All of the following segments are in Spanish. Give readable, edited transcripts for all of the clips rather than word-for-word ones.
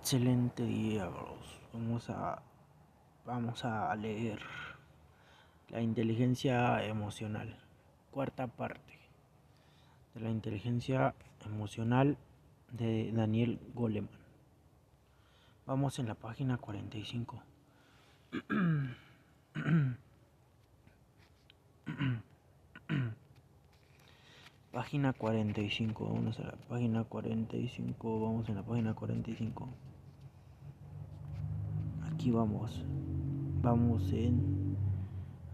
Excelente día, bros. Vamos a leer la inteligencia emocional. Cuarta parte de la inteligencia emocional de Daniel Goleman. Vamos en la página 45. Página 45. Vamos a la página 45. Vamos en la página 45. Aquí vamos. Vamos en...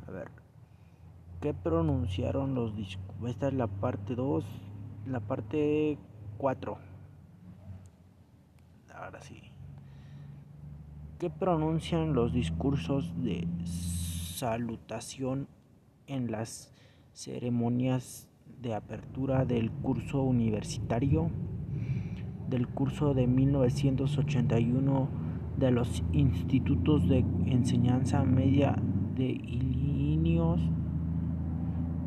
A ver. ¿Qué pronunciaron los discursos? Esta es la parte 2, la parte 4. Ahora sí. ¿Qué pronuncian los discursos de salutación en las ceremonias de apertura del curso universitario? Del curso de 1981 de los institutos de enseñanza media de Illinois.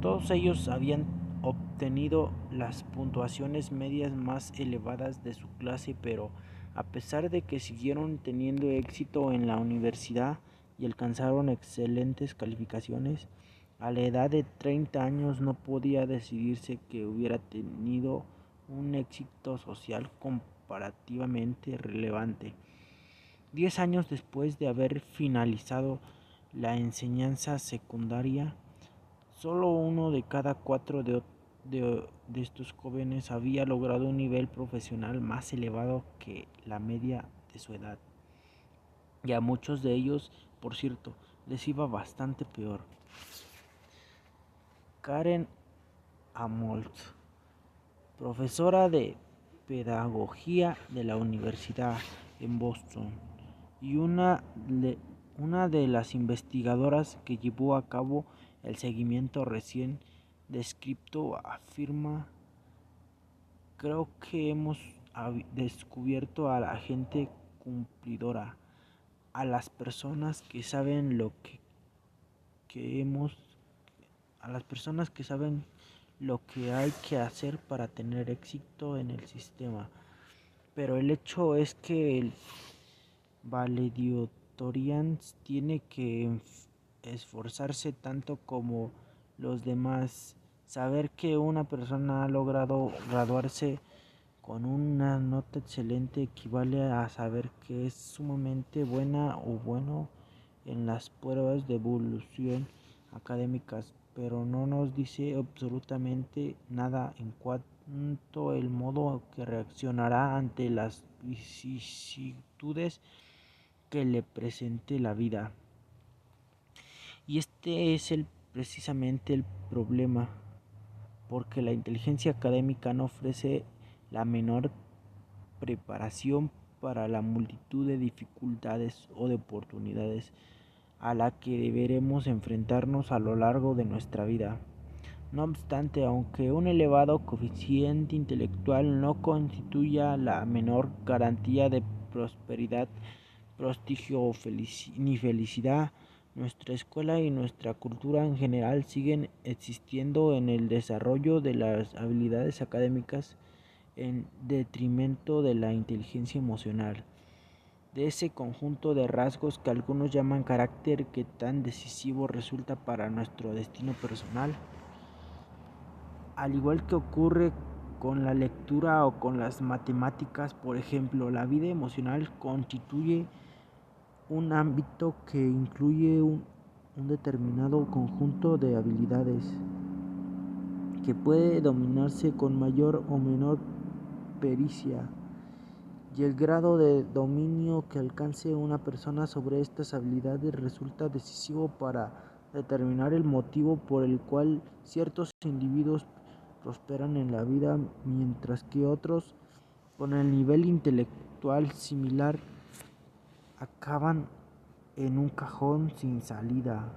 Todos ellos habían obtenido las puntuaciones medias más elevadas de su clase, pero a pesar de que siguieron teniendo éxito en la universidad y alcanzaron excelentes calificaciones, a la edad de 30 años no podía decidirse que hubiera tenido un éxito social comparativamente relevante. 10 años después de haber finalizado la enseñanza secundaria, solo uno de cada 4 de estos jóvenes había logrado un nivel profesional más elevado que la media de su edad. Y a muchos de ellos, por cierto, les iba bastante peor. Karen Amolt, profesora de pedagogía de la universidad en Boston y una de las investigadoras que llevó a cabo el seguimiento recién descrito, afirma: creo que hemos descubierto a la gente cumplidora, a las personas que saben a las personas que saben lo que hay que hacer para tener éxito en el sistema. Pero el hecho es que el valedictorian tiene que esforzarse tanto como los demás. Saber que una persona ha logrado graduarse con una nota excelente equivale a saber que es sumamente buena o bueno en las pruebas de evolución académicas, pero no nos dice absolutamente nada en cuanto al modo que reaccionará ante las vicisitudes que le presente la vida. Y este es precisamente el problema, porque la inteligencia académica no ofrece la menor preparación para la multitud de dificultades o de oportunidades a la que deberemos enfrentarnos a lo largo de nuestra vida. No obstante, aunque un elevado coeficiente intelectual no constituya la menor garantía de prosperidad, prestigio ni felicidad, nuestra escuela y nuestra cultura en general siguen existiendo en el desarrollo de las habilidades académicas en detrimento de la inteligencia emocional, de ese conjunto de rasgos que algunos llaman carácter, que tan decisivo resulta para nuestro destino personal. Al igual que ocurre con la lectura o con las matemáticas, por ejemplo, la vida emocional constituye un ámbito que incluye un determinado conjunto de habilidades que puede dominarse con mayor o menor pericia, y el grado de dominio que alcance una persona sobre estas habilidades resulta decisivo para determinar el motivo por el cual ciertos individuos prosperan en la vida, mientras que otros, con el nivel intelectual similar, acaban en un cajón sin salida.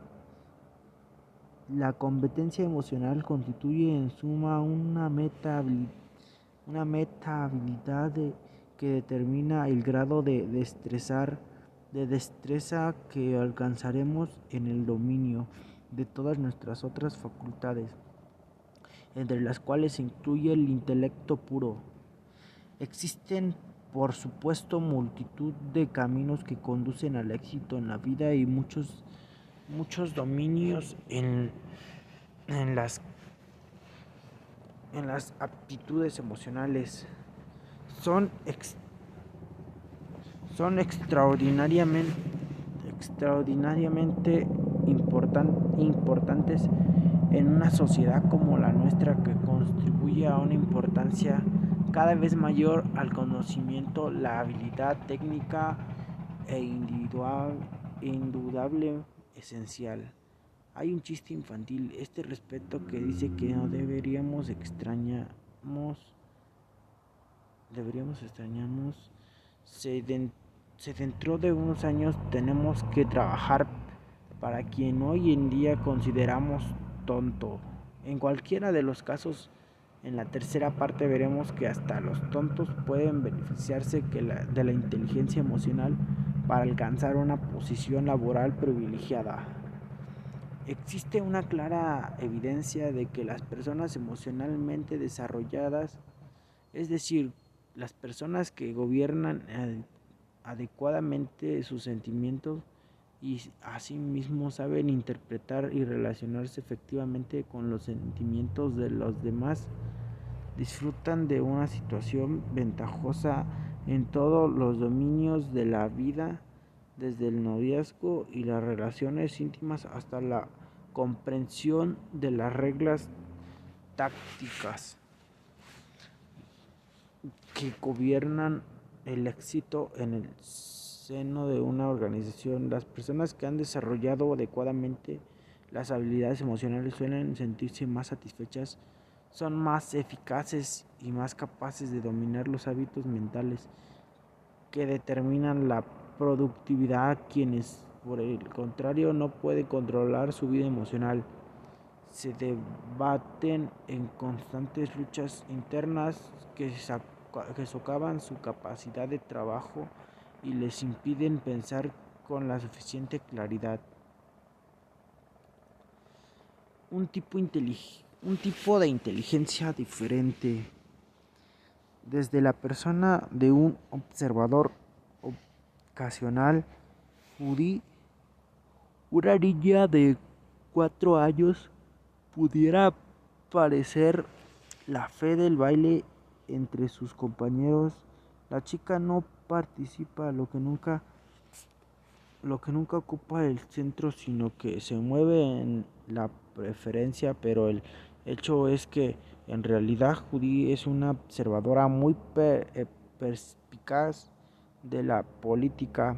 La competencia emocional constituye en suma una meta habilidad que determina el grado de destreza que alcanzaremos en el dominio de todas nuestras otras facultades, entre las cuales se incluye el intelecto puro. Existen por supuesto, multitud de caminos que conducen al éxito en la vida y muchos dominios en las, en las aptitudes emocionales. Son, ex- son extraordinariamente importantes en una sociedad como la nuestra, que contribuye a una importancia cada vez mayor al conocimiento, la habilidad técnica e indudable esencial. Hay un chiste infantil este respecto que dice que no deberíamos extrañarnos. Se, den- Dentro de unos años tenemos que trabajar para quien hoy en día consideramos tonto. En cualquiera de los casos, en la tercera parte veremos que hasta los tontos pueden beneficiarse de la inteligencia emocional para alcanzar una posición laboral privilegiada. Existe una clara evidencia de que las personas emocionalmente desarrolladas, es decir, las personas que gobiernan adecuadamente sus sentimientos y asimismo saben interpretar y relacionarse efectivamente con los sentimientos de los demás, disfrutan de una situación ventajosa en todos los dominios de la vida, desde el noviazgo y las relaciones íntimas hasta la comprensión de las reglas tácticas que gobiernan el éxito en el seno de una organización. Las personas que han desarrollado adecuadamente las habilidades emocionales suelen sentirse más satisfechas, son más eficaces y más capaces de dominar los hábitos mentales que determinan la productividad. Quienes, por el contrario, no pueden controlar su vida emocional, se debaten en constantes luchas internas que socavan su capacidad de trabajo y les impiden pensar con la suficiente claridad. Un tipo de inteligencia diferente. Desde la persona de un observador ocasional, Judy, una niña de 4 años, pudiera parecer la fe del baile entre sus compañeros. La chica no participa, lo que nunca ocupa el centro, sino que se mueve en la preferencia, pero el hecho es que en realidad Judy es una observadora muy perspicaz de la política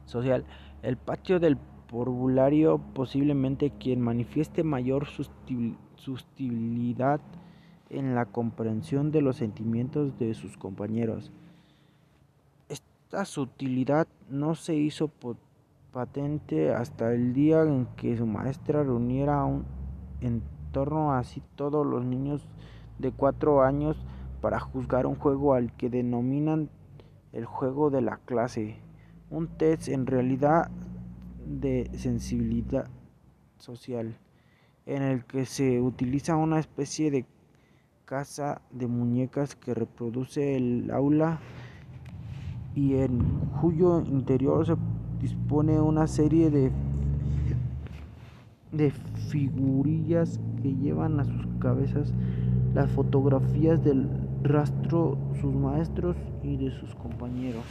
social. El patio del parvulario, posiblemente quien manifieste mayor sutilidad en la comprensión de los sentimientos de sus compañeros. Esta sutilidad no se hizo patente hasta el día en que su maestra reuniera en torno a sí todos los niños de 4 años para juzgar un juego al que denominan el juego de la clase, un test en realidad de sensibilidad social, en el que se utiliza una especie de casa de muñecas que reproduce el aula y en cuyo interior se dispone una serie de figurillas que llevan a sus cabezas las fotografías del rastro sus maestros y de sus compañeros.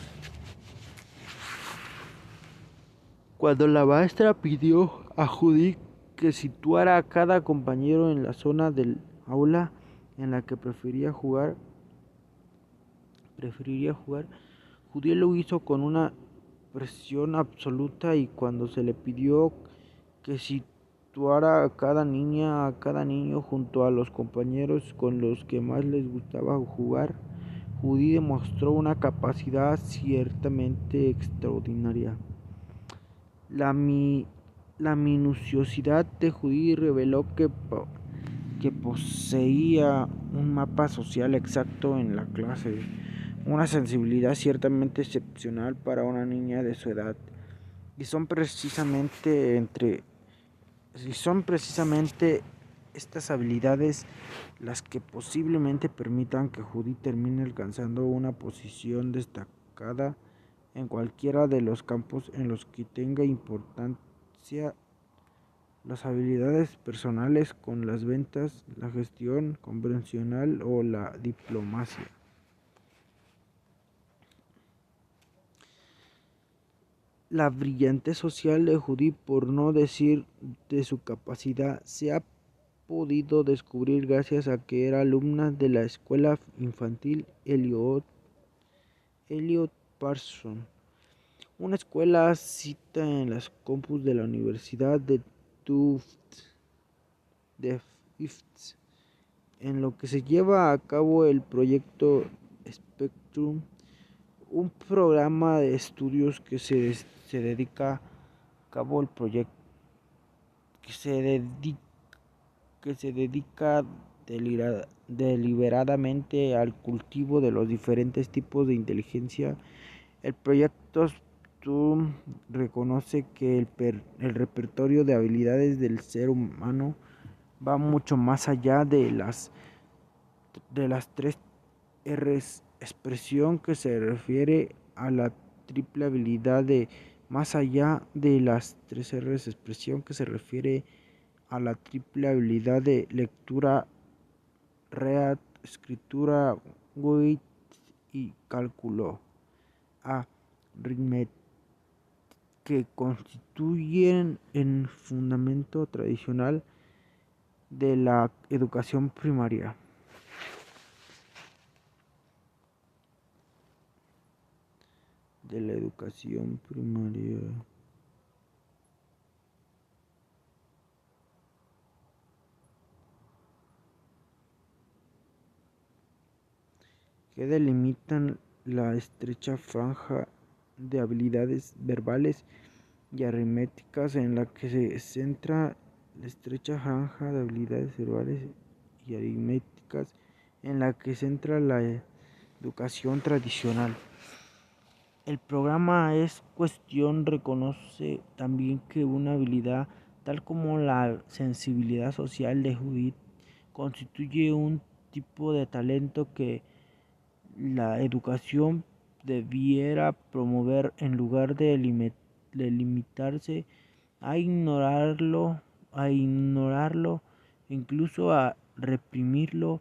Cuando la maestra pidió a Judy que situara a cada compañero en la zona del aula en la que preferiría jugar, Judy lo hizo con una presión absoluta, y cuando se le pidió que situara a cada niña, a cada niño junto a los compañeros con los que más les gustaba jugar, Judy demostró una capacidad ciertamente extraordinaria. La minuciosidad de Judy reveló que poseía un mapa social exacto en la clase, una sensibilidad ciertamente excepcional para una niña de su edad, y son precisamente estas habilidades las que posiblemente permitan que Judy termine alcanzando una posición destacada en cualquiera de los campos en los que tenga importancia. Las habilidades personales con las ventas, la gestión convencional o la diplomacia. La brillantez social de Judy, por no decir de su capacidad, se ha podido descubrir gracias a que era alumna de la escuela infantil Elliot Parsons, una escuela cita en las campus de la Universidad de Tufts, en lo que se lleva a cabo el proyecto Spectrum, un programa de estudios que se dedica a cabo el proyecto que se dedica deliberadamente al cultivo de los diferentes tipos de inteligencia. El proyecto Spectrum reconoce que el repertorio de habilidades del ser humano va mucho más allá de las tres R's: expresión, que se refiere a la triple habilidad de más allá de las tres R's: expresión, que se refiere a la triple habilidad de lectura, read, escritura, write y cálculo, a arithmetic, que constituyen el fundamento tradicional de la educación primaria. Que delimitan la estrecha franja de habilidades verbales y aritméticas en la que se centra la estrecha franja de habilidades verbales y aritméticas en la que se centra la educación tradicional. El programa es cuestión reconoce también que una habilidad tal como la sensibilidad social de Judith constituye un tipo de talento que la educación debiera promover en lugar de limitarse a ignorarlo, incluso a reprimirlo.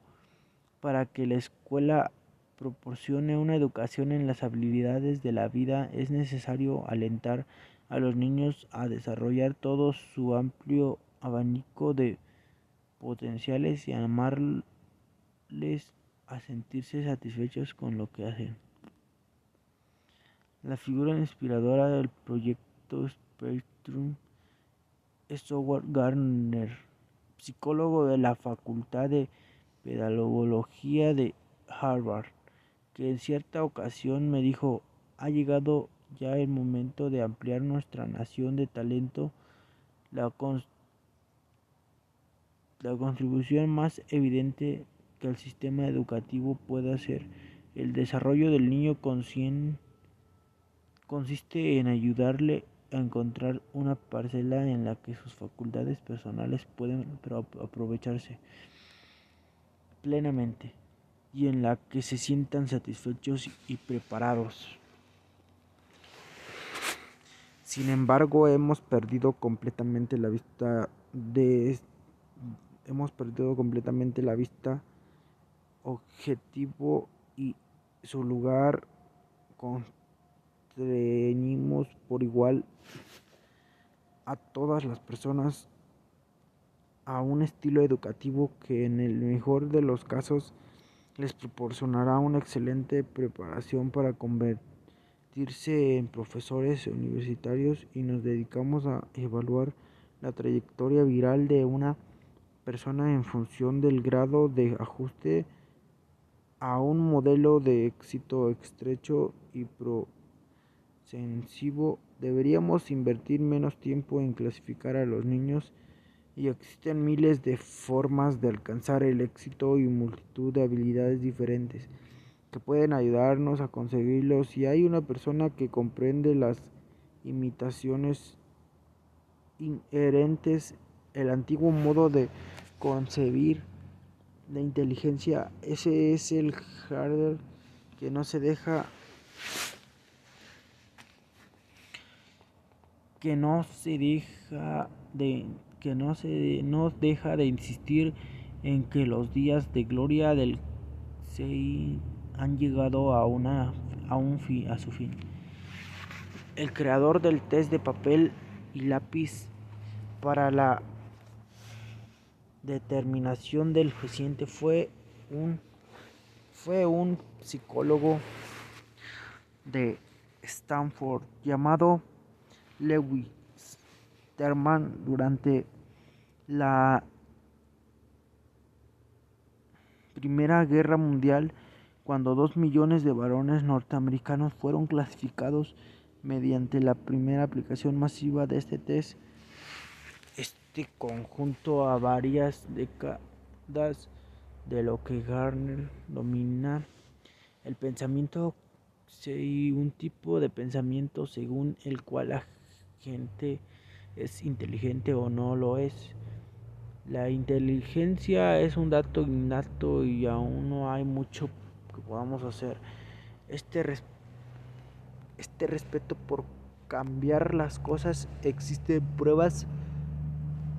Para que la escuela proporcione una educación en las habilidades de la vida, es necesario alentar a los niños a desarrollar todo su amplio abanico de potenciales y animarles a sentirse satisfechos con lo que hacen. La figura inspiradora del proyecto Spectrum es Howard Gardner, psicólogo de la Facultad de Pedagogía de Harvard, que en cierta ocasión me dijo: ha llegado ya el momento de ampliar nuestra nación de talento. La contribución más evidente que el sistema educativo puede hacer el desarrollo del niño consiste en ayudarle a encontrar una parcela en la que sus facultades personales pueden aprovecharse plenamente y en la que se sientan satisfechos y preparados. Sin embargo, hemos perdido completamente la vista objetivo y su lugar. Constreñimos por igual a todas las personas a un estilo educativo que en el mejor de los casos les proporcionará una excelente preparación para convertirse en profesores universitarios, y nos dedicamos a evaluar la trayectoria viral de una persona en función del grado de ajuste a un modelo de éxito estrecho y progresivo. Deberíamos invertir menos tiempo en clasificar a los niños, y existen miles de formas de alcanzar el éxito y multitud de habilidades diferentes que pueden ayudarnos a conseguirlo. Si hay una persona que comprende las imitaciones inherentes, el antiguo modo de concebir la inteligencia. Ese es el Gardner que no se deja, que no se deja de que no deja de insistir en que los días de gloria del CI han llegado a su fin. El creador del test de papel y lápiz para la determinación del paciente fue un psicólogo de Stanford llamado Lewis Terman. Durante la Primera Guerra Mundial, cuando 2 millones de varones norteamericanos fueron clasificados mediante la primera aplicación masiva de este test, este conjunto a varias décadas de lo que Gardner domina el pensamiento, un tipo de pensamiento según el cual la gente es inteligente o no lo es. La inteligencia es un dato innato y aún no hay mucho que podamos hacer. Este, este respeto por cambiar las cosas, existen pruebas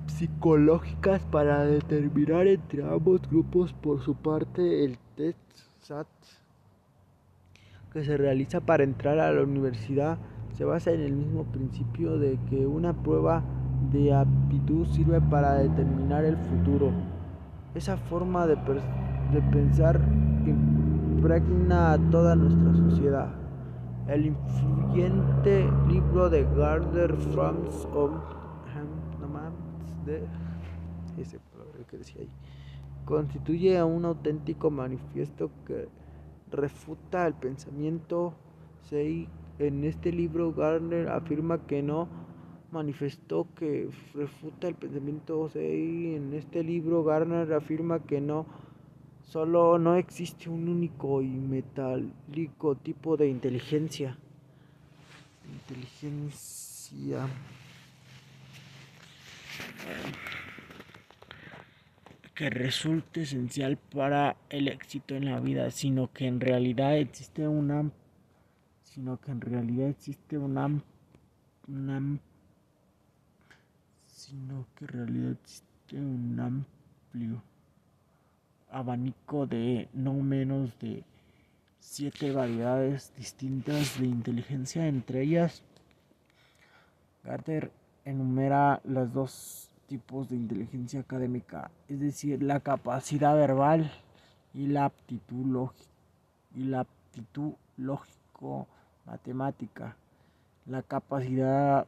psicológicas para determinar entre ambos grupos. Por su parte, el test SAT que se realiza para entrar a la universidad se basa en el mismo principio de que una prueba de aptitud sirve para determinar el futuro. Esa forma de pensar impregna a toda nuestra sociedad. El influyente libro de Gardner, Forms of de ese palabra que decía ahí, constituye un auténtico manifiesto que refuta el pensamiento Sei. En este libro Gardner afirma que no manifestó que refuta el pensamiento Sei. En este libro Gardner afirma que solo no existe un único y metálico tipo de inteligencia que resulte esencial para el éxito en la vida, sino que en realidad existe un amplio abanico de no menos de 7 variedades distintas de inteligencia. Entre ellas, Gardner enumera los dos tipos de inteligencia académica, es decir, la capacidad verbal y la aptitud lógico-matemática. La capacidad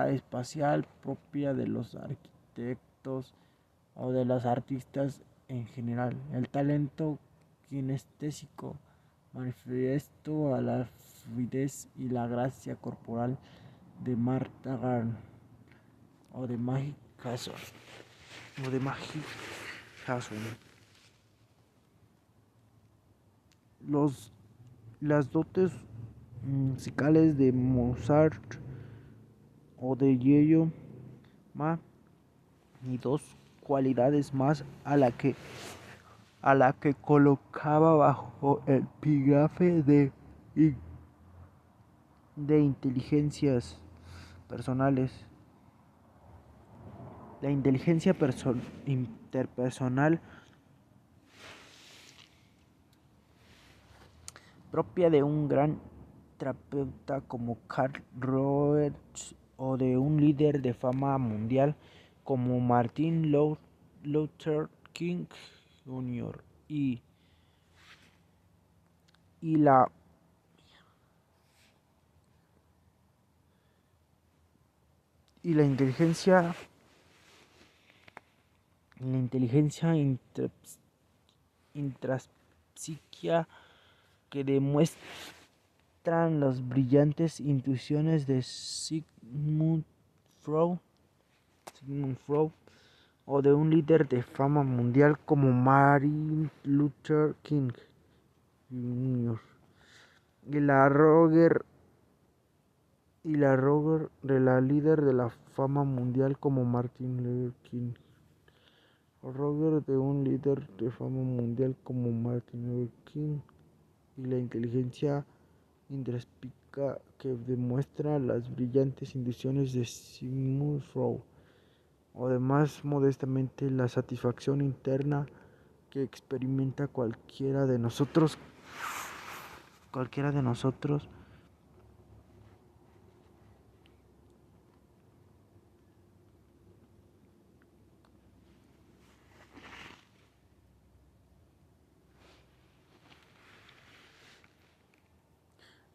espacial propia de los arquitectos o de los artistas en general. El talento kinestésico, manifiesto a la fluidez y la gracia corporal de Martha Gardner o de Magic Johnson. Las dotes musicales de Mozart o de Yellow Ma, y dos cualidades más a la que colocaba bajo el epígrafe de inteligencias personales. La inteligencia interpersonal propia de un gran terapeuta como Carl Rogers o de un líder de fama mundial como Martin Luther King Jr. y la inteligencia intrapsíquica que demuestran las brillantes intuiciones de Sigmund Freud o de un líder de fama mundial como Martin Luther King Jr. y la Roger de la líder de la fama mundial como Martin Luther King. Roger de un líder de fama mundial como Martin Luther King y la inteligencia introspectiva que demuestra las brillantes inducciones de Sigmund Freud, o además modestamente la satisfacción interna que experimenta cualquiera de nosotros.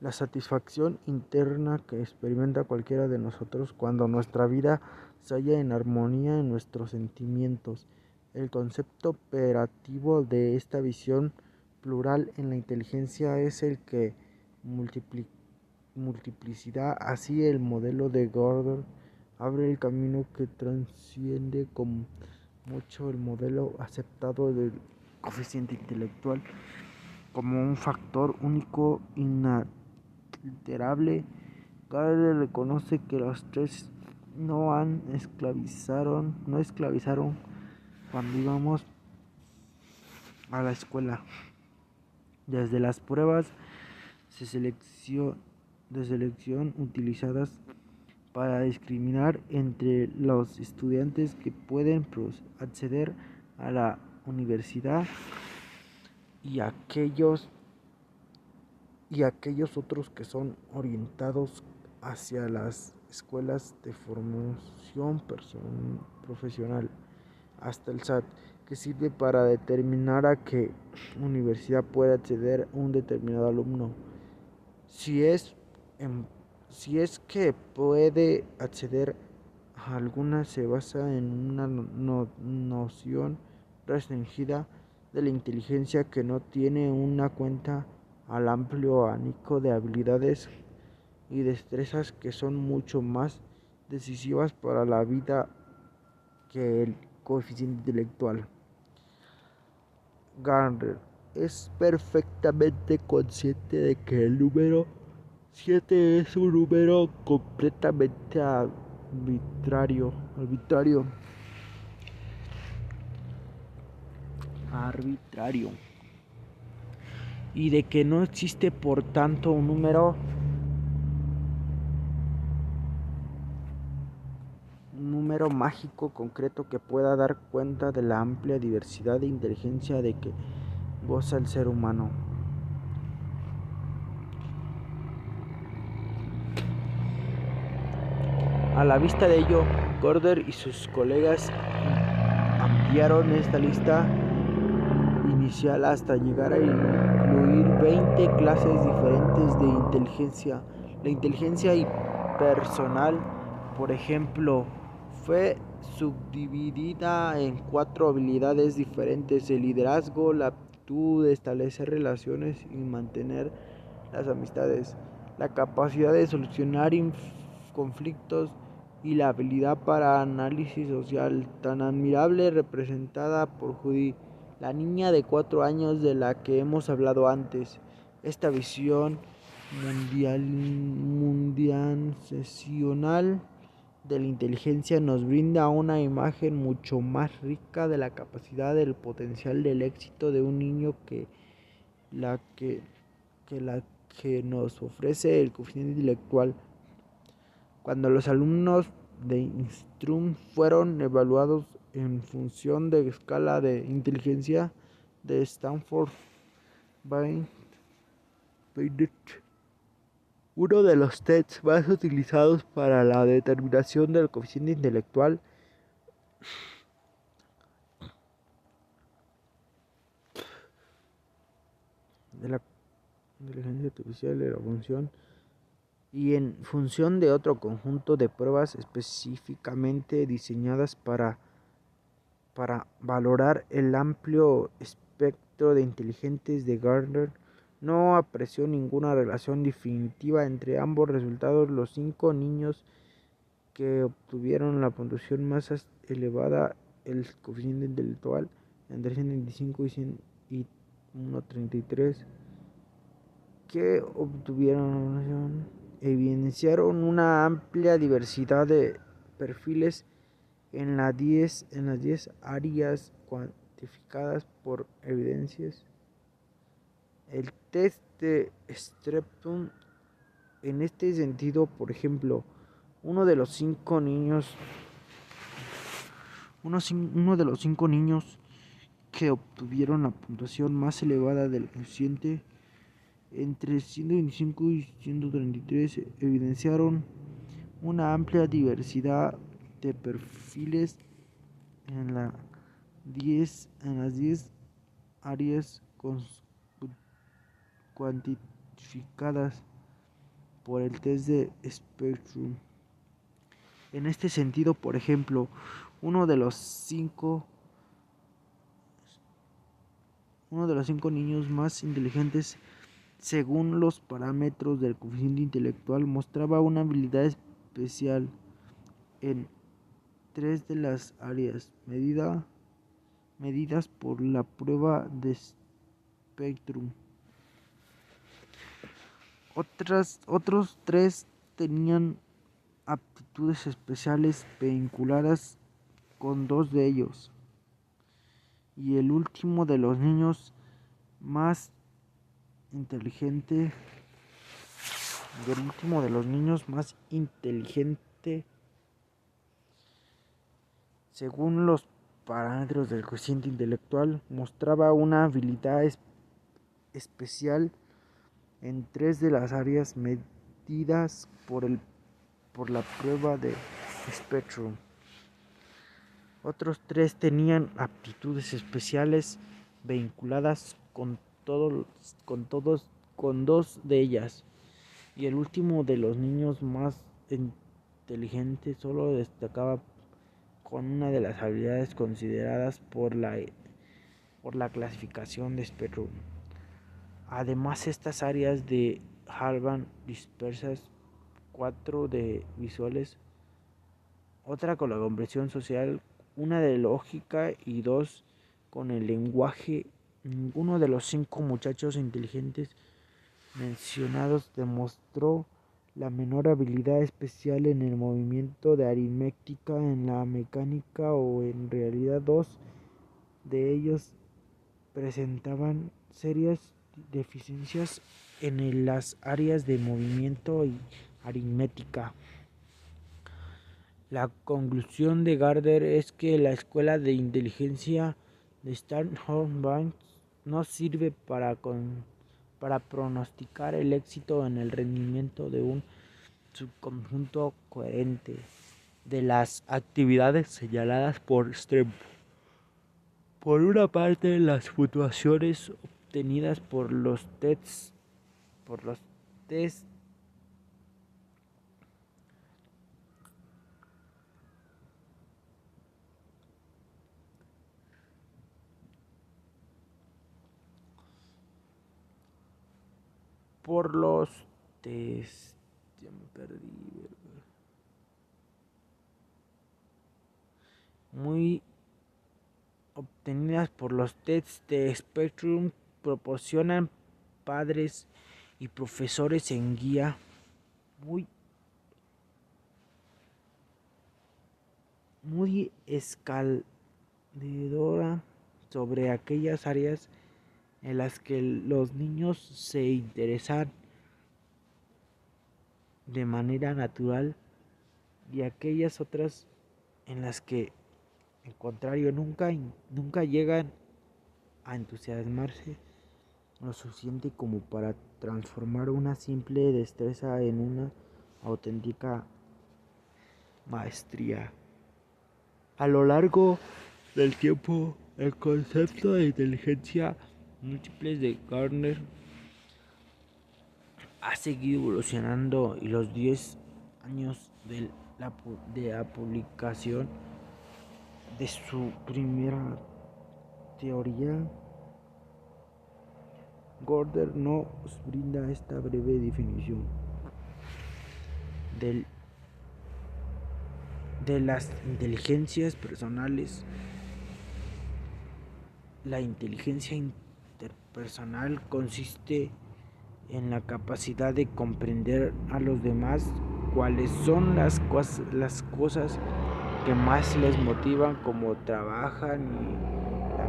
La satisfacción interna que experimenta cualquiera de nosotros cuando nuestra vida se halla en armonía en nuestros sentimientos. El concepto operativo de esta visión plural en la inteligencia es el que multiplicidad. Así el modelo de Gordon abre el camino que trasciende con mucho el modelo aceptado del coeficiente intelectual como un factor único inalterable. Gardner reconoce que los tres no esclavizaron cuando íbamos a la escuela. Desde las pruebas de selección utilizadas para discriminar entre los estudiantes que pueden acceder a la universidad y aquellos otros que son orientados hacia las escuelas de formación profesional, hasta el SAT, que sirve para determinar a qué universidad puede acceder un determinado alumno. Si es, si es que puede acceder a alguna, se basa en una noción restringida de la inteligencia que no tiene una cuenta al amplio abanico de habilidades y destrezas que son mucho más decisivas para la vida que el coeficiente intelectual. Gardner es perfectamente consciente de que el número 7 es un número completamente arbitrario y de que no existe por tanto un número mágico concreto que pueda dar cuenta de la amplia diversidad de inteligencia de que goza el ser humano. A la vista de ello, Gordon y sus colegas ampliaron esta lista inicial hasta llegar a incluir 20 clases diferentes de inteligencia. La inteligencia personal, por ejemplo, fue subdividida en 4 habilidades diferentes: el liderazgo, la aptitud de establecer relaciones y mantener las amistades, la capacidad de solucionar conflictos y la habilidad para análisis social, tan admirable representada por Judy, la niña de 4 años de la que hemos hablado antes. Esta visión mundializacional de la inteligencia nos brinda una imagen mucho más rica de la capacidad del potencial del éxito de un niño que la que nos ofrece el coeficiente intelectual. Cuando los alumnos de Instrum fueron evaluados en función de escala de inteligencia de Stanford Binet, uno de los tests más utilizados para la determinación del coeficiente intelectual, de la inteligencia artificial de la función, y en función de otro conjunto de pruebas específicamente diseñadas para valorar el amplio espectro de inteligentes de Gardner, no apreció ninguna relación definitiva entre ambos resultados. Los 5 niños que obtuvieron la puntuación más elevada, el coeficiente intelectual, entre 125 y 133, que obtuvieron evidenciaron una amplia diversidad de perfiles en las 10 áreas cuantificadas por evidencias. El test de Strepton, en este sentido, por ejemplo, uno de los cinco niños que obtuvieron la puntuación más elevada del coeficiente entre 125 y 133 evidenciaron una amplia diversidad de perfiles en las 10 áreas cuantificadas por el test de Spectrum. En este sentido, por ejemplo, uno de los cinco niños más inteligentes, según los parámetros del coeficiente intelectual, mostraba una habilidad especial en 3 de las áreas medidas por la prueba de Spectrum. Otros 3 tenían aptitudes especiales vinculadas con 2 de ellos. Y el último de los niños más inteligente, según los parámetros del coeficiente intelectual, mostraba una habilidad especial en 3 de las áreas medidas por la prueba de Spectrum. Otros 3 tenían aptitudes especiales vinculadas con 2 de ellas. Y el último de los niños más inteligentes solo destacaba con una de las habilidades consideradas por la clasificación de Spectrum. Además, estas áreas de Halban dispersas 4 de visuales, otra con la comprensión social, una de lógica y 2 con el lenguaje. Ninguno de los 5 muchachos inteligentes mencionados demostró la menor habilidad especial en el movimiento de aritmética, en la mecánica, o en realidad 2 de ellos presentaban serias deficiencias en las áreas de movimiento y aritmética. La conclusión de Gardner es que la escuela de inteligencia de Stanford Bank no sirve para pronosticar el éxito en el rendimiento de un subconjunto coherente de las actividades señaladas por Streb. Por una parte, las puntuaciones obtenidas por los tests obtenidas por los tests de Spectrum proporcionan padres y profesores en guía muy esclarecedora sobre aquellas áreas en las que los niños se interesan de manera natural y aquellas otras en las que, al contrario, nunca llegan a entusiasmarse lo suficiente como para transformar una simple destreza en una auténtica maestría. A lo largo del tiempo, el concepto de inteligencia múltiple de Gardner ha seguido evolucionando, y los 10 años de la publicación de su primera teoría, Gardner nos brinda esta breve definición de las inteligencias personales. La inteligencia interpersonal consiste en la capacidad de comprender a los demás, cuáles son las cosas que más les motivan, cómo trabajan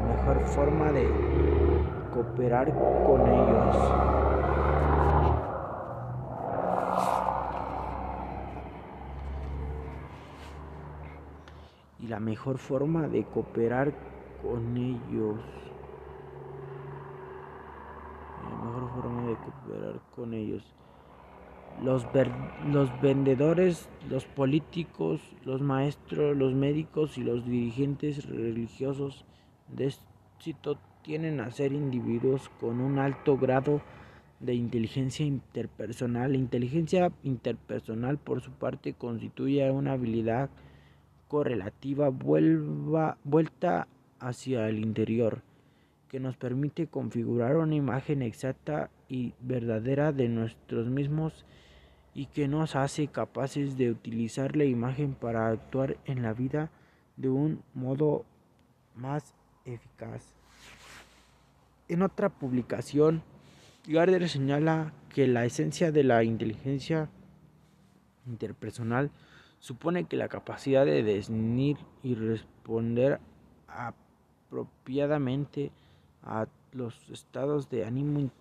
mejor forma de cooperar con ellos. Y la mejor forma de cooperar con ellos. Los vendedores, los políticos, los maestros, los médicos y los dirigentes religiosos de éxito tienden a ser individuos con un alto grado de inteligencia interpersonal. La inteligencia interpersonal, por su parte, constituye una habilidad correlativa vuelta hacia el interior, que nos permite configurar una imagen exacta y verdadera de nosotros mismos y que nos hace capaces de utilizar la imagen para actuar en la vida de un modo más eficaz. En otra publicación, Gardner señala que la esencia de la inteligencia interpersonal supone que la capacidad de discernir y responder apropiadamente a los estados de ánimo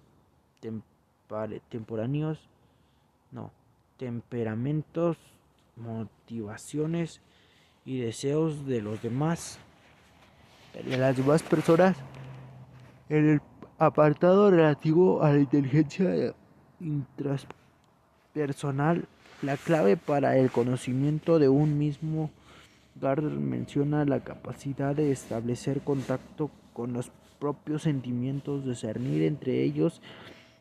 temperamentos, motivaciones y deseos de las demás personas. En el apartado relativo a la inteligencia intrapersonal, la clave para el conocimiento de un mismo, Gardner menciona la capacidad de establecer contacto con los propios sentimientos, discernir entre ellos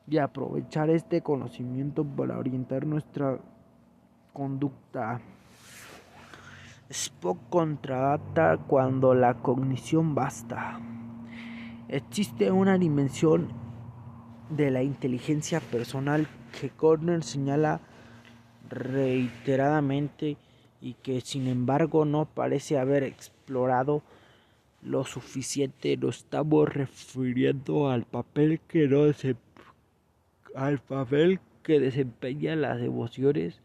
y aprovechar este conocimiento para orientar nuestra conducta. Spock contraata cuando la cognición basta. Existe una dimensión de la inteligencia personal que Gardner señala reiteradamente y que sin embargo no parece haber explorado lo suficiente. Nos estamos refiriendo al papel que desempeñan las emociones.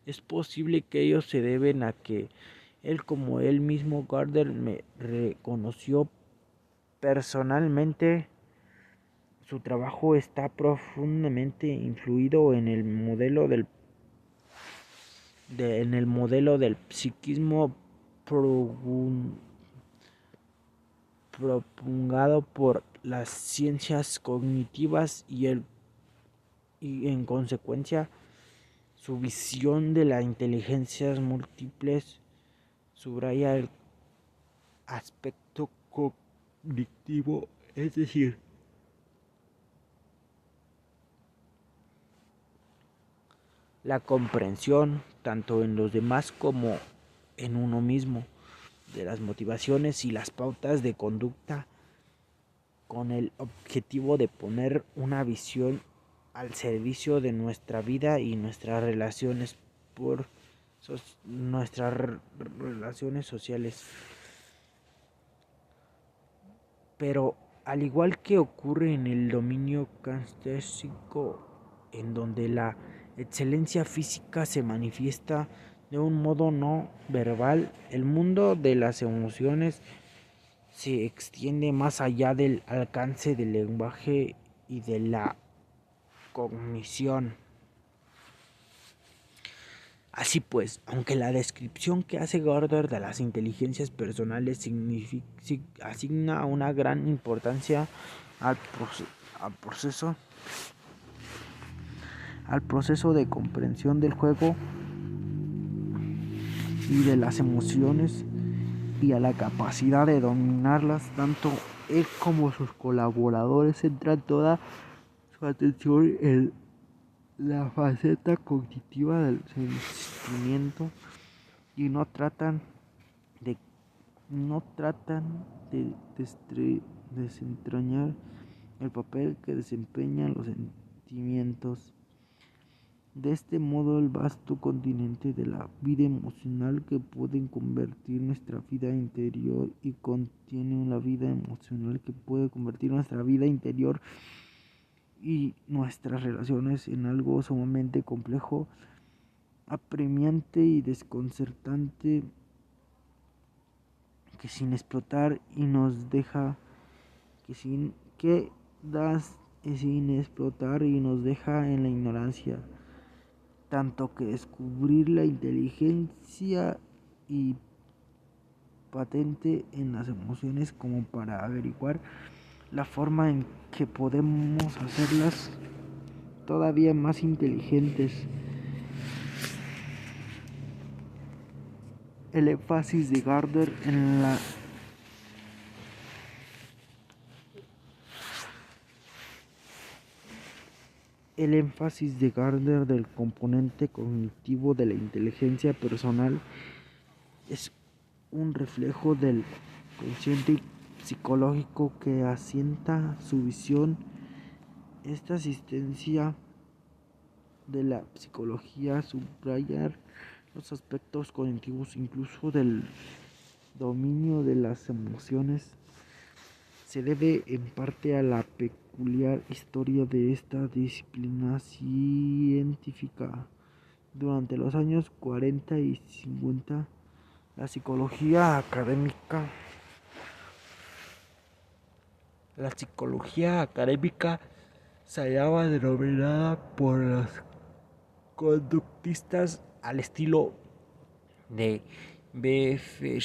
Es posible que ellos se deben a que él, como él mismo Gardner me reconoció personalmente, su trabajo está profundamente influido en el modelo del psiquismo propagado por las ciencias cognitivas y en consecuencia su visión de las inteligencias múltiples subraya el aspecto cognitivo, es decir, la comprensión, tanto en los demás como en uno mismo, de las motivaciones y las pautas de conducta, con el objetivo de poner una visión al servicio de nuestra vida y nuestras relaciones sociales. Pero al igual que ocurre en el dominio kinestésico, en donde la excelencia física se manifiesta de un modo no verbal, el mundo de las emociones se extiende más allá del alcance del lenguaje y de la cognición. Así pues, aunque la descripción que hace Gardner de las inteligencias personales asigna una gran importancia al proceso de comprensión del juego y de las emociones y a la capacidad de dominarlas, tanto él como sus colaboradores centran toda su atención en la faceta cognitiva del sentimiento y no tratan de desentrañar el papel que desempeñan los sentimientos. De este modo, el vasto continente de la vida emocional que puede convertir nuestra vida interior y contiene una vida emocional que puede convertir nuestra vida interior y nuestras relaciones en algo sumamente complejo, apremiante y desconcertante, que sin explotar y nos deja que da sin explotar y nos deja en la ignorancia, tanto que descubrir la inteligencia y patente en las emociones como para averiguar la forma en que podemos hacerlas todavía más inteligentes. El énfasis de Gardner en la El énfasis de Gardner del componente cognitivo de la inteligencia personal es un reflejo del consciente psicológico que asienta su visión. Esta asistencia de la psicología subrayar los aspectos cognitivos, incluso del dominio de las emociones, se debe en parte a la peculiar historia de esta disciplina científica. Durante los años 40 y 50, la psicología académica se hallaba denominada por los conductistas al estilo de B.F.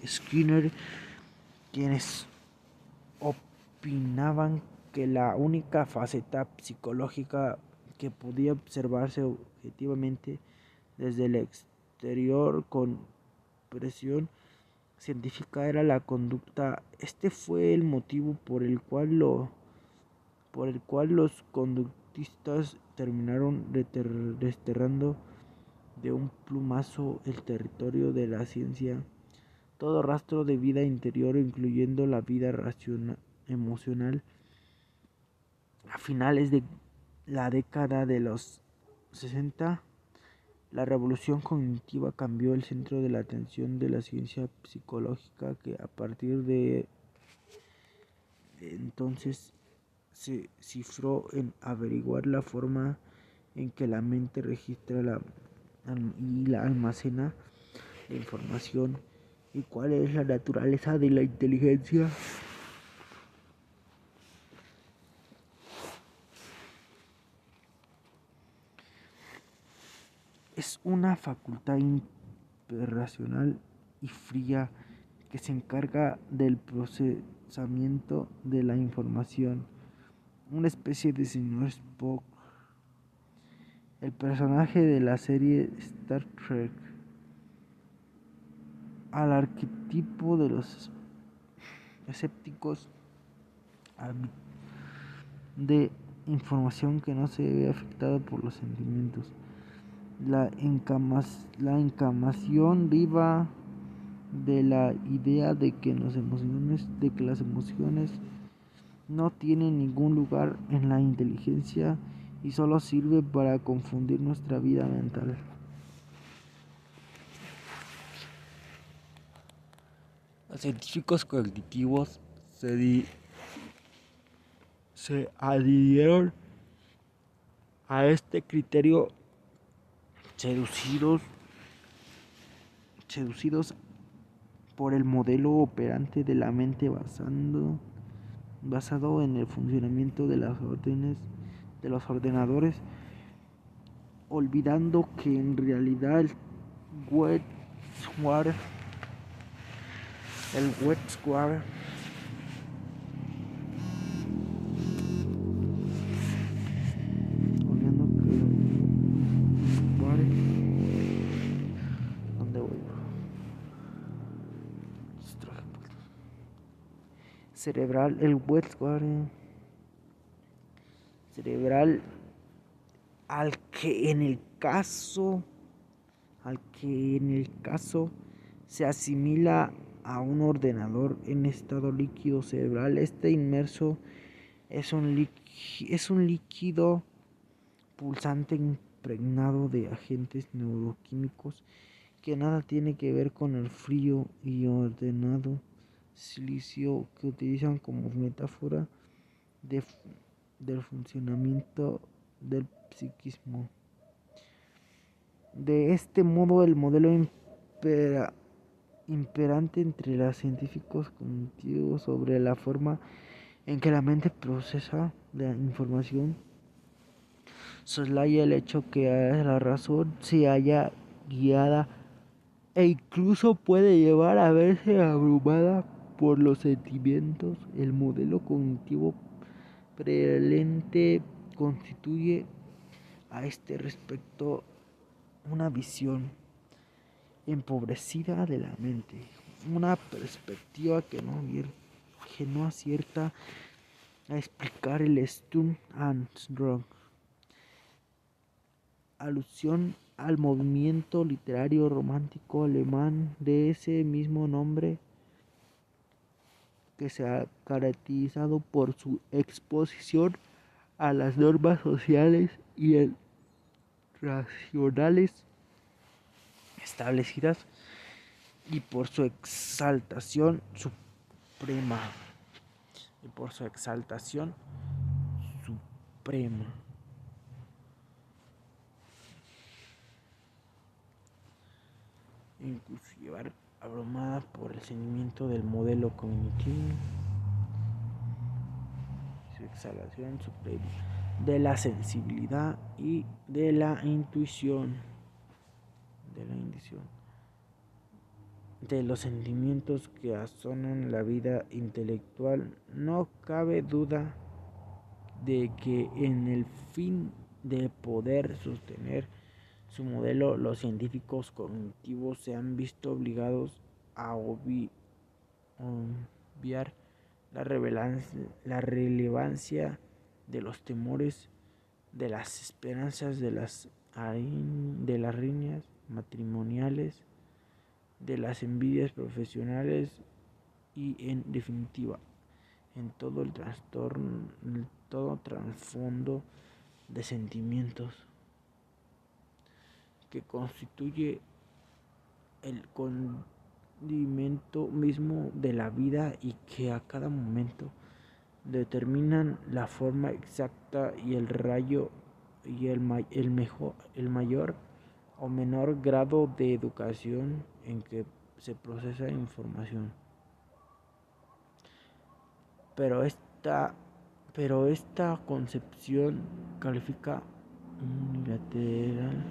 Skinner, quienes opinaban que la única faceta psicológica que podía observarse objetivamente desde el exterior con presión científica era la conducta. Este fue el motivo por el cual los conductistas terminaron desterrando de un plumazo el territorio de la ciencia todo rastro de vida interior, incluyendo la vida emocional. A finales de la década de los 60, la revolución cognitiva cambió el centro de la atención de la ciencia psicológica, que a partir de entonces se cifró en averiguar la forma en que la mente registra y la almacena la información y cuál es la naturaleza de la inteligencia. Es una facultad irracional y fría que se encarga del procesamiento de la información, una especie de señor Spock, el personaje de la serie Star Trek, al arquetipo de los escépticos de información que no se ve afectada por los sentimientos. La encarnación viva de la idea de que las emociones no tienen ningún lugar en la inteligencia y solo sirve para confundir nuestra vida mental. Los científicos cognitivos se adhirieron a este criterio seducidos por el modelo operante de la mente basado en el funcionamiento de las órdenes de los ordenadores, olvidando que en realidad el web software cerebral, el web cerebral al que en el caso se asimila a un ordenador en estado líquido cerebral. Este inmerso es un líquido pulsante impregnado de agentes neuroquímicos que nada tiene que ver con el frío y ordenado silicio que utilizan como metáfora del funcionamiento del psiquismo. De este modo, el modelo imperante entre los científicos cognitivos sobre la forma en que la mente procesa la información soslaya el hecho que la razón se haya guiada e incluso puede llevar a verse abrumada por los sentimientos. El modelo cognitivo prevalente constituye a este respecto una visión empobrecida de la mente, una perspectiva que no acierta a explicar el Sturm und Drang, alusión al movimiento literario romántico alemán de ese mismo nombre, que se ha caracterizado por su exposición a las normas sociales y racionales establecidas y por su exaltación suprema. Y por su exaltación suprema. Incluso llevar abrumada por el sentimiento del modelo cognitivo, su exhalación suprema, de la sensibilidad y de la intuición, de los sentimientos que asonan la vida intelectual. No cabe duda de que en el fin de poder sostener su modelo, los científicos cognitivos se han visto obligados a obviar la relevancia de los temores, de las esperanzas, de las riñas matrimoniales, de las envidias profesionales y, en definitiva, en todo el trasfondo de sentimientos que constituye el condimento mismo de la vida y que a cada momento determinan la forma exacta y el rayo y el mayor o menor grado de educación en que se procesa información. Pero esta concepción califica unilateral.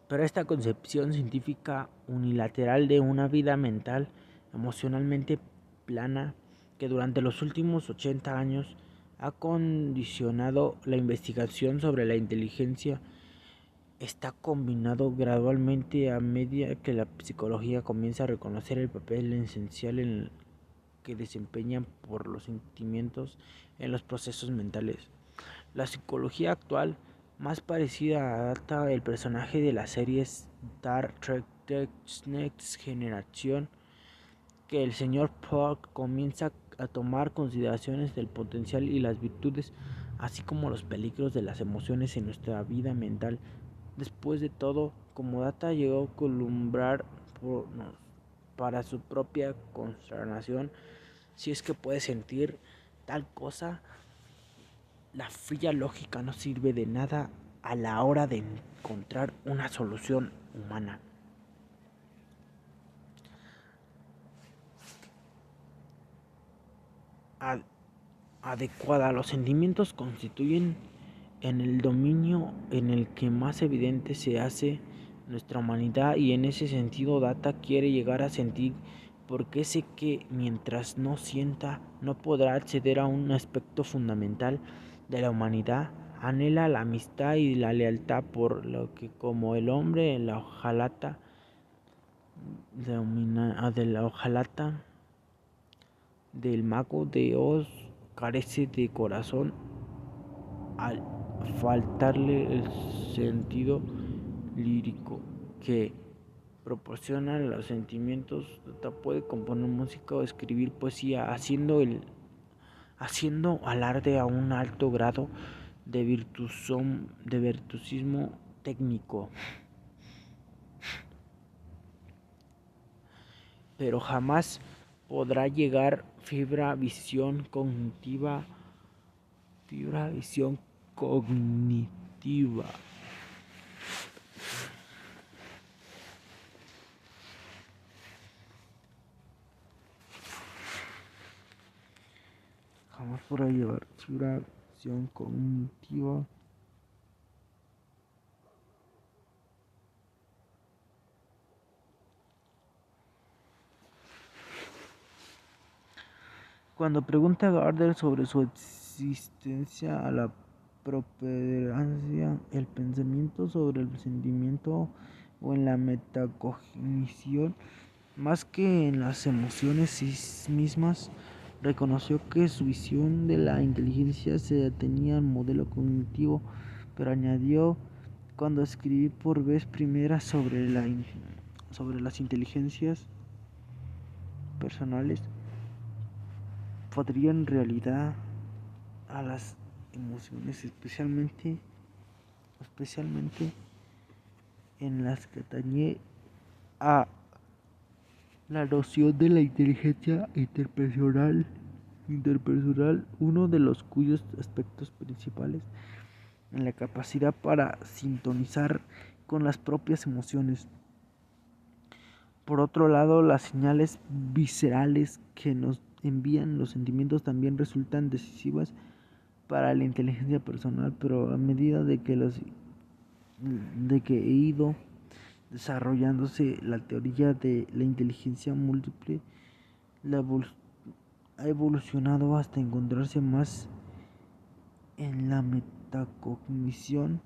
Pero esta concepción científica unilateral de una vida mental, emocionalmente plana, que durante los últimos 80 años ha condicionado la investigación sobre la inteligencia, está combinado gradualmente a medida que la psicología comienza a reconocer el papel esencial en que desempeñan por los sentimientos en los procesos mentales. La psicología actual, más parecida a el personaje de la serie Star Trek The Next Generation, que el señor Spock comienza a tomar consideraciones del potencial y las virtudes, así como los peligros de las emociones en nuestra vida mental. Después de todo, como Data llegó a columbrar para su propia consternación, si es que puede sentir tal cosa, la fría lógica no sirve de nada a la hora de encontrar una solución humana. Adecuada. Los sentimientos constituyen en el dominio en el que más evidente se hace nuestra humanidad, y en ese sentido Data quiere llegar a sentir, porque sé que mientras no sienta no podrá acceder a un aspecto fundamental de la humanidad. Anhela la amistad y la lealtad, por lo que como el hombre en la hojalata del mago de Oz carece de corazón, al faltarle el sentido lírico que proporciona los sentimientos, puede componer música o escribir poesía, haciendo alarde a un alto grado de virtuosismo técnico, pero jamás podrá llegar fibra visión cognitiva. Jamás podrá llevar fibra visión cognitiva. Cuando pregunta a Gardner sobre su existencia a la preponderancia, el pensamiento sobre el sentimiento o en la metacognición, más que en las emociones mismas, reconoció que su visión de la inteligencia se atenía al modelo cognitivo, pero añadió, cuando escribí por vez primera sobre las inteligencias personales, podría en realidad a las emociones, especialmente en las que atañe a la noción de la inteligencia interpersonal, uno de los cuyos aspectos principales en la capacidad para sintonizar con las propias emociones. Por otro lado, las señales viscerales que nos envían los sentimientos también resultan decisivas para la inteligencia personal, pero a medida de que he ido desarrollándose la teoría de la inteligencia múltiple, ha evolucionado hasta encontrarse más en la metacognición,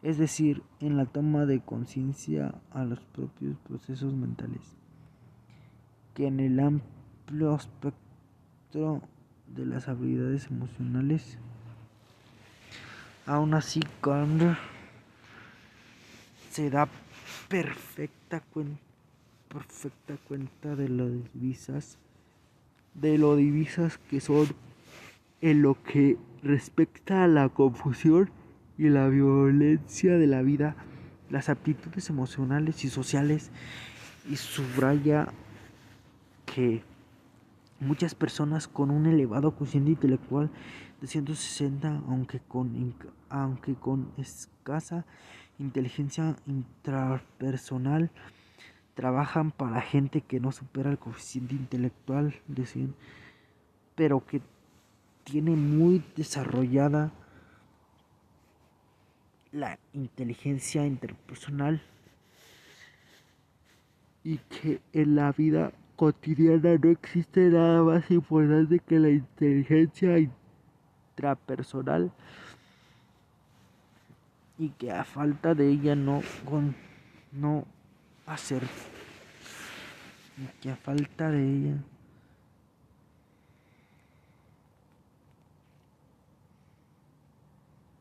es decir, en la toma de conciencia a los propios procesos mentales, que en el amplio espectro de las habilidades emocionales. Aún así, Gardner se da perfecta cuenta de lo divisas que son en lo que respecta a la confusión y la violencia de la vida, las aptitudes emocionales y sociales, y subraya que muchas personas con un elevado cociente intelectual de 160, aunque con escasa inteligencia intrapersonal, trabajan para gente que no supera el coeficiente intelectual de 100, pero que tiene muy desarrollada la inteligencia interpersonal, y que en la vida cotidiana no existe nada más importante que la inteligencia intrapersonal, y que a falta de ella no hacer y que a falta de ella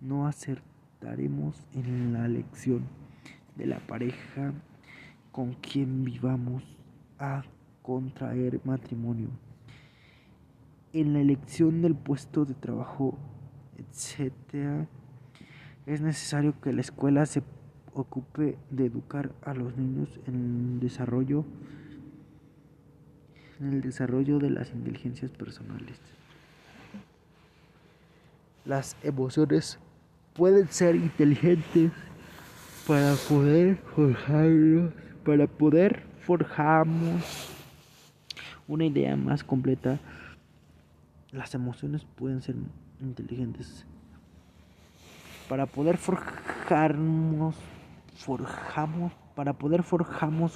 no acertaremos en la elección de la pareja con quien vivamos a contraer matrimonio, en la elección del puesto de trabajo, etc. Es necesario que la escuela se ocupe de educar a los niños en el desarrollo de las inteligencias personales. Las emociones pueden ser inteligentes para poder forjarnos una idea más completa. Las emociones pueden ser inteligentes para poder forjamos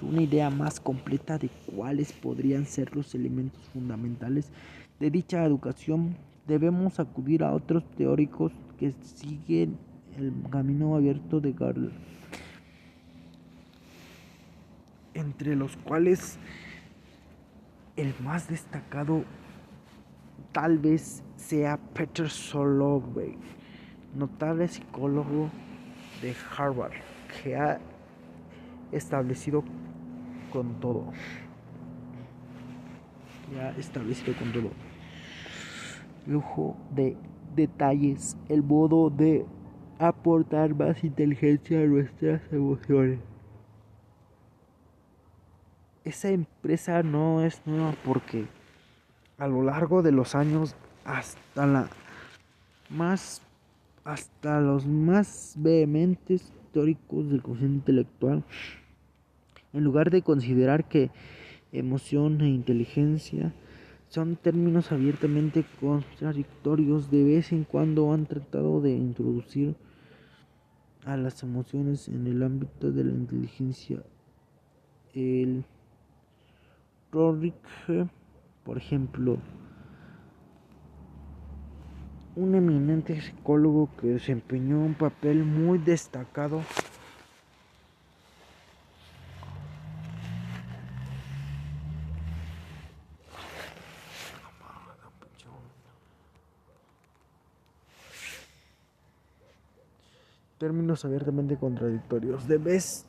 una idea más completa de cuáles podrían ser los elementos fundamentales de dicha educación. Debemos acudir a otros teóricos que siguen el camino abierto de Gardner, entre los cuales el más destacado tal vez sea Peter Salovey, notable psicólogo de Harvard, que ha establecido con todo ya establecido con todo lujo de detalles, el modo de aportar más inteligencia a nuestras emociones. Esa empresa no es nueva porque a lo largo de los años hasta la más hasta los más vehementes teóricos del coeficiente intelectual, en lugar de considerar que emoción e inteligencia son términos abiertamente contradictorios, de vez en cuando han tratado de introducir a las emociones en el ámbito de la inteligencia. El Roerich, por ejemplo, un eminente psicólogo que desempeñó un papel muy destacado términos abiertamente contradictorios. De vez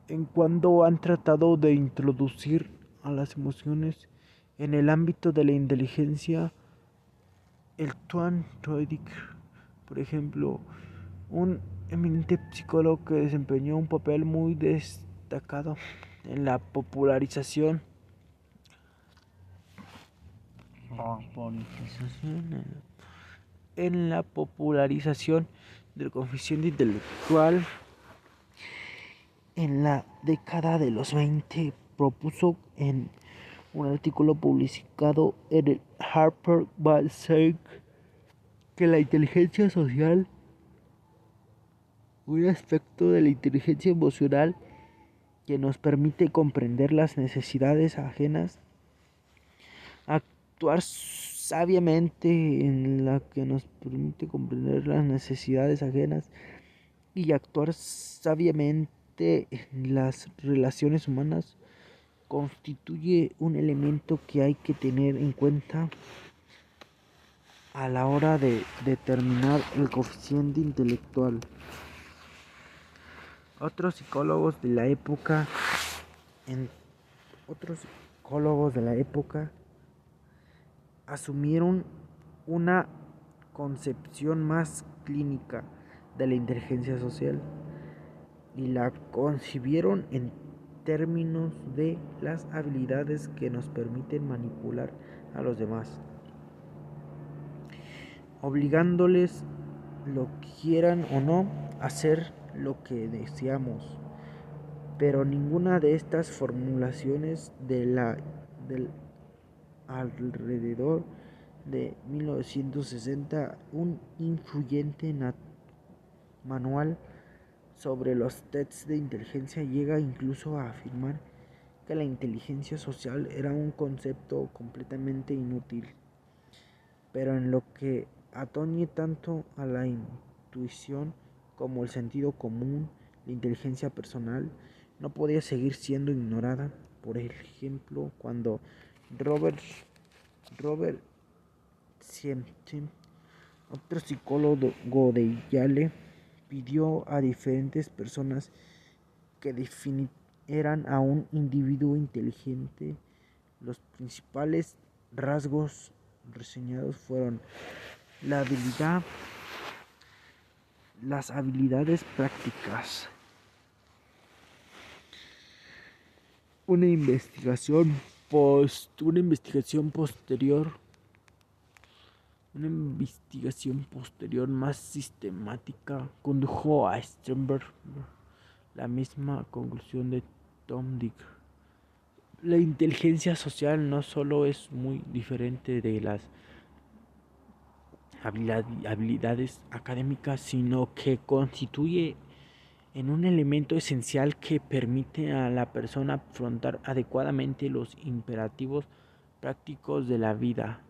en cuando han tratado de introducir a las emociones en el ámbito de la inteligencia. El Tuan Roerich, por ejemplo, un eminente psicólogo que desempeñó un papel muy destacado en la popularización del coeficiente intelectual en la década de los 20, propuso en un artículo publicado en el Harper Bazar que la inteligencia social, un aspecto de la inteligencia emocional que nos permite comprender las necesidades ajenas, actuar sabiamente en la que nos permite comprender las necesidades ajenas y actuar sabiamente en las relaciones humanas, constituye un elemento que hay que tener en cuenta a la hora de determinar el coeficiente intelectual. Otros psicólogos de la época, en otros psicólogos de la época asumieron una concepción más clínica de la inteligencia social y la concibieron en términos de las habilidades que nos permiten manipular a los demás, obligándoles, lo quieran o no, a hacer lo que deseamos. Pero ninguna de estas formulaciones del alrededor de 1960, un influyente manual sobre los tests de inteligencia llega incluso a afirmar que la inteligencia social era un concepto completamente inútil. Pero en lo que atañe tanto a la intuición como el sentido común, la inteligencia personal no podía seguir siendo ignorada. Por ejemplo, cuando Robert Siemten, otro psicólogo de Yale, pidió a diferentes personas que definieran a un individuo inteligente, los principales rasgos reseñados fueron la habilidad, las habilidades prácticas, una investigación más sistemática condujo a Sternberg la misma conclusión de Tom Dick. La inteligencia social no solo es muy diferente de las habilidades académicas, sino que constituye en un elemento esencial que permite a la persona afrontar adecuadamente los imperativos prácticos de la vida.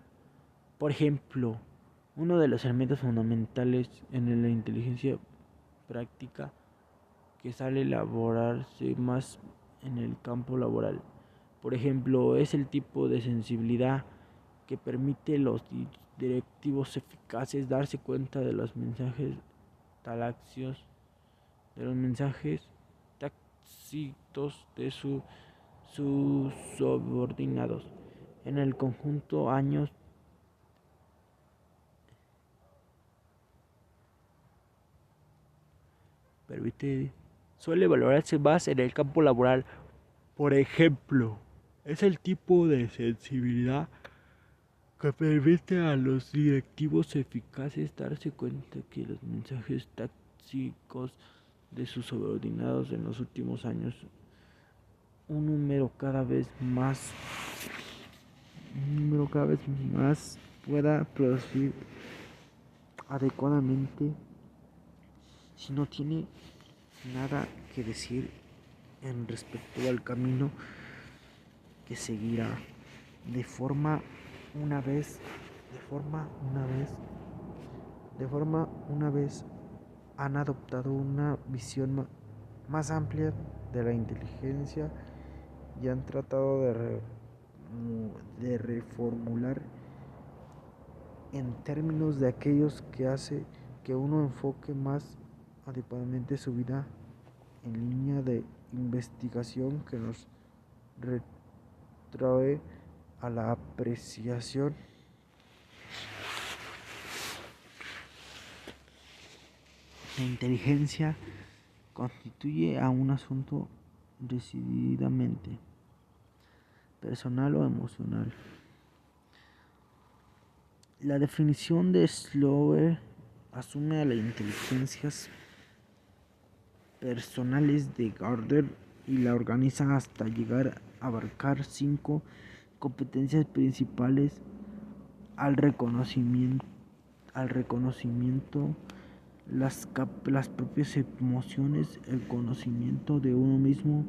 Por ejemplo, uno de los elementos fundamentales en la inteligencia práctica que sale a elaborarse más en el campo laboral, por ejemplo, es el tipo de sensibilidad que permite a los directivos eficaces darse cuenta de los mensajes tácticos, tácitos de sus subordinados, En el conjunto años permite suele valorarse más en el campo laboral. Por ejemplo, es el tipo de sensibilidad que permite a los directivos eficaces darse cuenta que los mensajes tácticos de sus subordinados en los últimos años un número cada vez más pueda producir adecuadamente si no tiene nada que decir en respecto al camino que seguirá de forma una vez han adoptado una visión más amplia de la inteligencia y han tratado de reformular en términos de aquellos que hace que uno enfoque más adecuadamente su vida en línea de investigación que nos retrae a la apreciación. La inteligencia constituye a un asunto decididamente personal o emocional. La definición de Slower asume a las inteligencias personales de Gardner y la organiza hasta llegar a abarcar 5 competencias principales: al reconocimiento, las propias emociones, el conocimiento de uno mismo,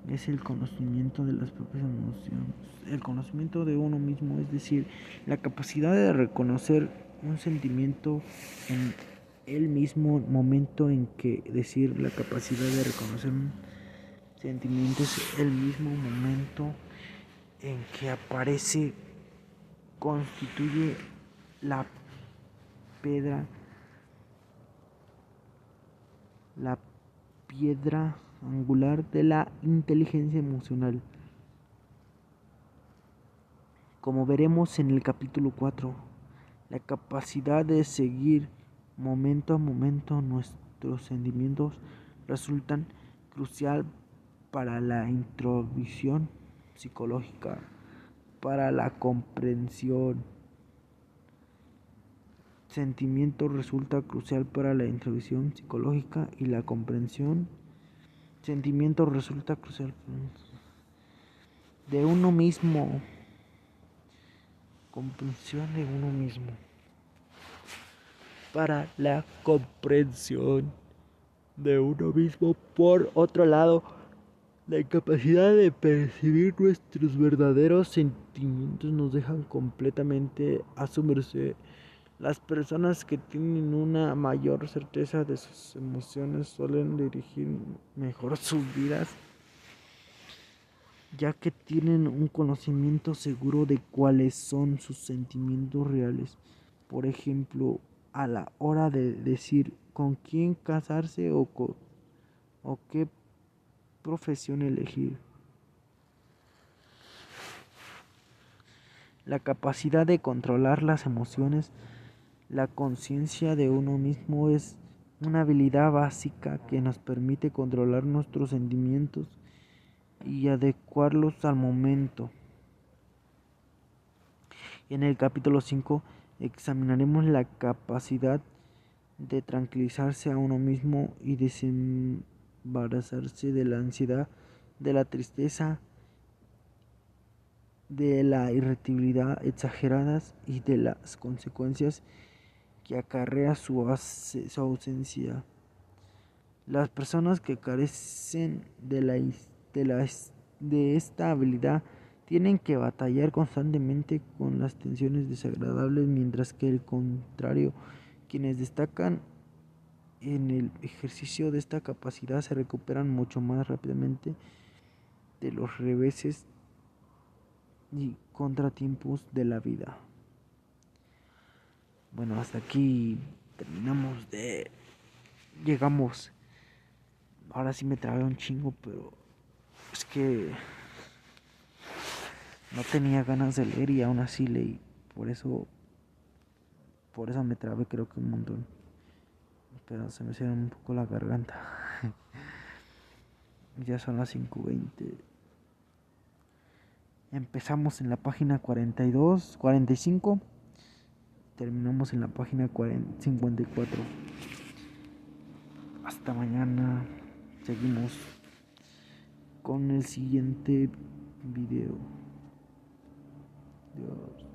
es el conocimiento de las propias emociones. El conocimiento de uno mismo, es decir, la capacidad de reconocer un sentimiento en el mismo momento en que decir la capacidad de reconocer un sentimiento es el mismo momento en que aparece, constituye la piedra, la piedra angular de la inteligencia emocional. Como veremos en el capítulo 4, la capacidad de seguir momento a momento nuestros sentimientos resultan crucial para la introspección psicológica, para la comprensión. Sentimiento resulta crucial para la introspección psicológica y la comprensión. Sentimiento resulta crucial de uno mismo. Comprensión de uno mismo. Para la comprensión de uno mismo. Por otro lado, la incapacidad de percibir nuestros verdaderos sentimientos nos dejan completamente a su merced. Las personas que tienen una mayor certeza de sus emociones suelen dirigir mejor sus vidas, ya que tienen un conocimiento seguro de cuáles son sus sentimientos reales. Por ejemplo, a la hora de decir con quién casarse o qué profesión elegir. La capacidad de controlar las emociones, la conciencia de uno mismo es una habilidad básica que nos permite controlar nuestros sentimientos y adecuarlos al momento. En el capítulo 5 examinaremos la capacidad de tranquilizarse a uno mismo y desembarazarse de la ansiedad, de la tristeza, de la irritabilidad exageradas y de las consecuencias que acarrea su ausencia. Las personas que carecen de esta habilidad tienen que batallar constantemente con las tensiones desagradables, mientras que al contrario, quienes destacan en el ejercicio de esta capacidad se recuperan mucho más rápidamente de los reveses y contratiempos de la vida. Bueno, hasta aquí llegamos. Ahora sí me trabé un chingo, pero es que No tenía ganas de leer y aún así leí. Por eso me trabé creo que un montón. Pero se me cierra un poco la garganta. Ya son las 5:20. Empezamos en la página 42, 45. Terminamos en la página 54. Hasta mañana. Seguimos con el siguiente video. Dios.